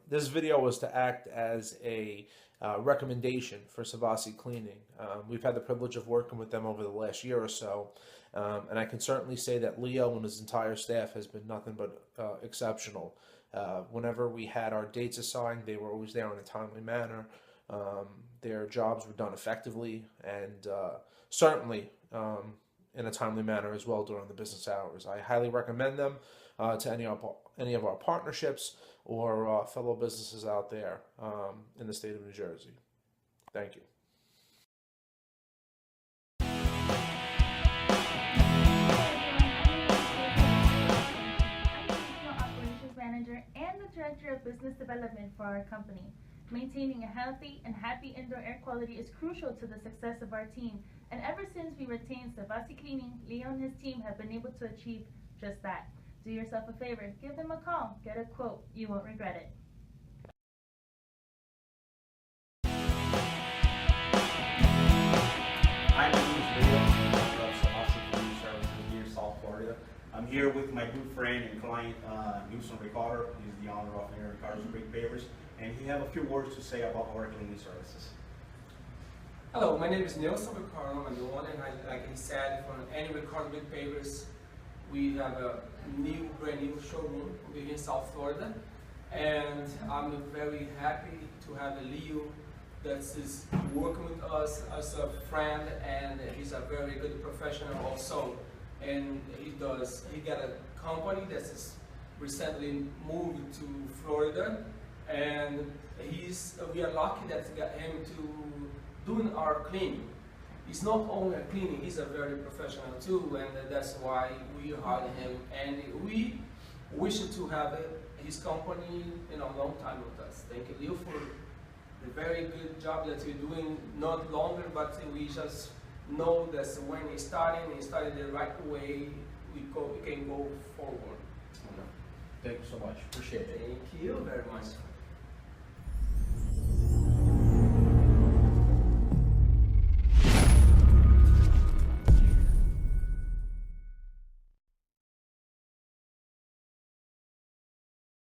This video was to act as a recommendation for Savassi Cleaning. We've had the privilege of working with them over the last year or so, and I can certainly say that Leo and his entire staff has been nothing but exceptional. Whenever we had our dates assigned, they were always there in a timely manner. Their jobs were done effectively and certainly in a timely manner as well during the business hours. I highly recommend them to any of our partnerships or fellow businesses out there in the state of New Jersey. Thank you. Operations Manager and the Director of Business Development for our company. Maintaining a healthy and happy indoor air quality is crucial to the success of our team, and ever since we retained Savassi Cleaning, Leo and his team have been able to achieve just that. Do yourself a favor, give them a call, get a quote, you won't regret it. Hi, my name is Leo of Savassi Cleaning Services here in South Florida. I'm here with my good friend and client, Newsom Ricardo. He's the owner of Ricardo's Brick Pavers, and he have a few words to say about our cleaning services. Hello, my name is Nilson Ricardo. I'm the owner, and like he said, from any Ricardo Brick Pavers, we have a brand new showroom here in South Florida, and I'm very happy to have a Leo that is working with us as a friend, and he's a very good professional also. And he got a company that is recently moved to Florida, and we are lucky that we got him to doing our cleaning. He's not only a cleaning, he's a very professional too, and that's why we hired him, and we wish to have his company in a long time with us. Thank you, Leo, for the very good job that you're doing, not longer, but we just know that when he started the right way, we can go forward. Thank you so much. Appreciate it. Thank you very much.